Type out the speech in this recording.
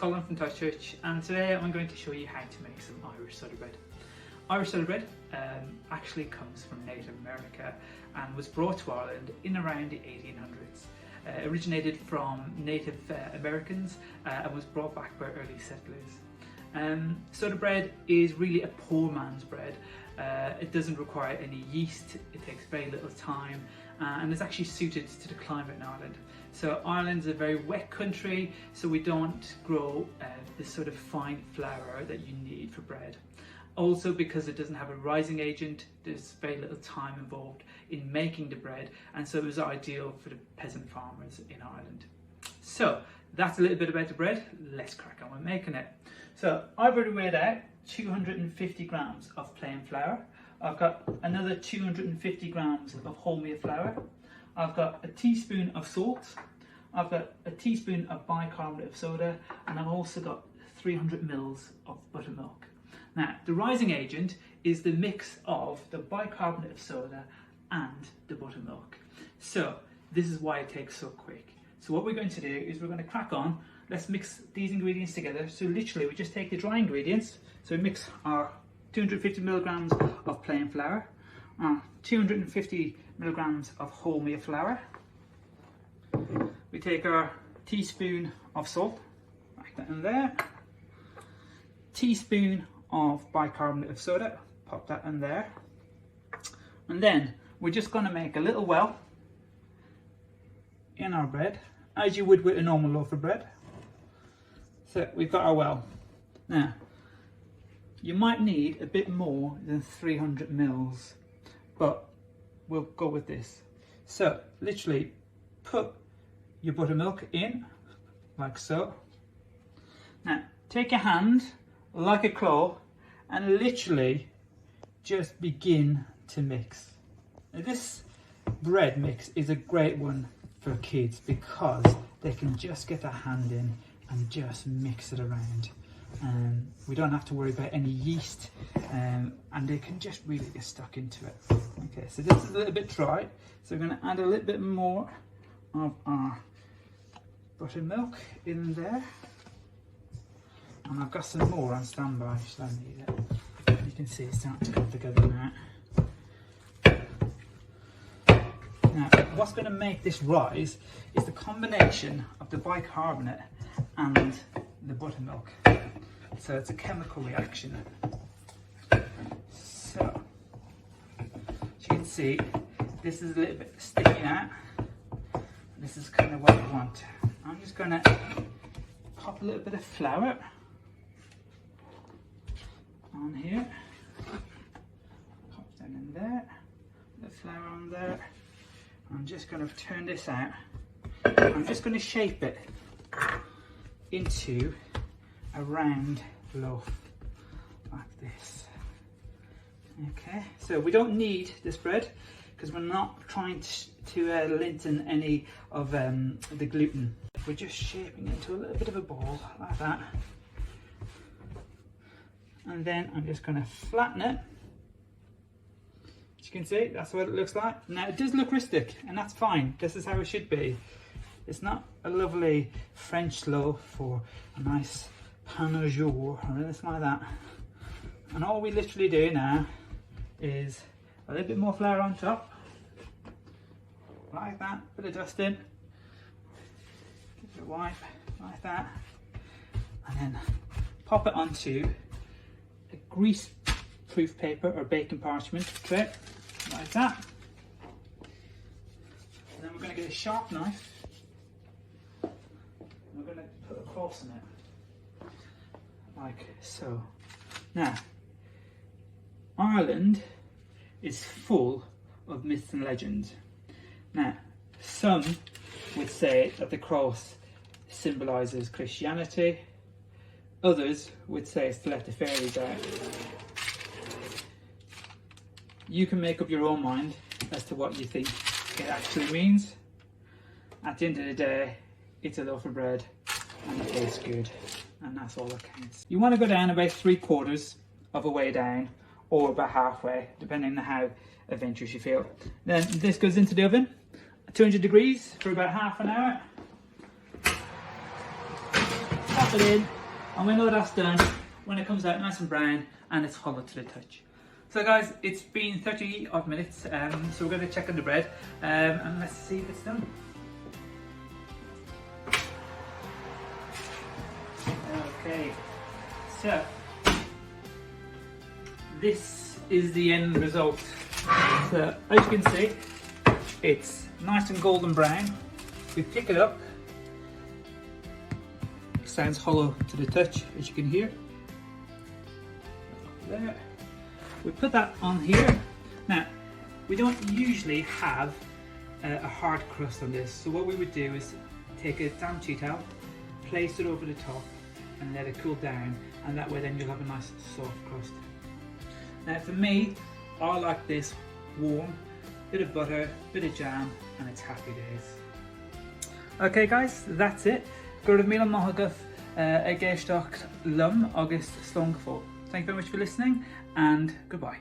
Colin from Parish, and today I'm going to show you how to make some Irish soda bread. Irish soda bread actually comes from Native America and was brought to Ireland in around the 1800s. Originated from Native Americans and was brought back by early settlers. Soda bread is really a poor man's bread. It doesn't require any yeast, it takes very little time, and it's actually suited to the climate in Ireland. So Ireland's a very wet country, so we don't grow this sort of fine flour that you need for bread. Also, because it doesn't have a rising agent, there's very little time involved in making the bread, and so it was ideal for the peasant farmers in Ireland. So that's a little bit about the bread. Let's crack on with making it. So I've already weighed out 250 grams of plain flour. I've got another 250 grams of wholemeal flour. I've got a teaspoon of salt. I've got a teaspoon of bicarbonate of soda, and I've also got 300 mils of buttermilk. Now, the rising agent is the mix of the bicarbonate of soda and the buttermilk. So this is why it takes so quick. So what we're going to do is we're going to crack on. Let's mix these ingredients together. So literally we just take the dry ingredients. So we mix our 250 milligrams of plain flour, 250 milligrams of wholemeal flour. We take our teaspoon of salt, whack that in there. Teaspoon of bicarbonate of soda, pop that in there. And then we're just going to make a little well in our bread, as you would with a normal loaf of bread. So we've got our well. Now, you might need a bit more than 300 mils, but we'll go with this. So literally put your buttermilk in, like so. Now, take your hand, like a claw, and literally just begin to mix. Now, this bread mix is a great one for kids because they can just get their hand in and just mix it around. We don't have to worry about any yeast, and they can just really get stuck into it. Okay, so this is a little bit dry, so we're going to add a little bit more of our buttermilk in there, and I've got some more on standby should I need it. You can see it's starting to come together now. Now, what's going to make this rise is the combination of the bicarbonate and the buttermilk. So it's a chemical reaction. So, as you can see, this is a little bit sticky now. This is kind of what we want. I'm just going to pop a little bit of flour on here. Pop that in there. The flour on there. I'm just going to turn this out. I'm just going to shape it into a round loaf like this. Okay, so we don't need this bread because we're not trying to lengthen any of the gluten. We're just shaping it into a little bit of a ball like that, and then I'm just going to flatten it. As you can see, that's what it looks like. Now it does look rustic, and that's fine. This is how it should be. It's not a lovely French loaf or a nice pain au jour or anything like that. And all we literally do now is a little bit more flour on top, like that, bit of dusting, give it a wipe, like that, and then pop it onto a grease-proof paper or baking parchment tray, like that. And then we're going to get a sharp knife. We're going to put a cross in it, like so. Now, Ireland is full of myths and legends. Now, some would say that the cross symbolises Christianity. Others would say it's to let the fairies out. You can make up your own mind as to what you think it actually means. At the end of the day, it's a loaf of bread and it tastes good, and that's all that counts. You want to go down about 3/4 of a way down, or about halfway, depending on how adventurous you feel. Then this goes into the oven at 200 degrees for about half an hour. Pop it in, and when all that's done, when it comes out nice and brown and it's hollow to the touch. So guys, it's been 30 odd minutes, so we're going to check on the bread and let's see if it's done. Okay, so this is the end result. So as you can see, it's nice and golden brown. We pick it up, it sounds hollow to the touch, as you can hear. There. We put that on here. Now, we don't usually have a hard crust on this, so what we would do is take a damp tea towel, place it over the top and let it cool down, and that way then you'll have a nice soft crust. Now for me, I like this warm, bit of butter, bit of jam, and it's happy days. Okay guys, that's it. Go to Milan Mahagaf a Geistocht Lum August Slongful. Thank you very much for listening, and goodbye.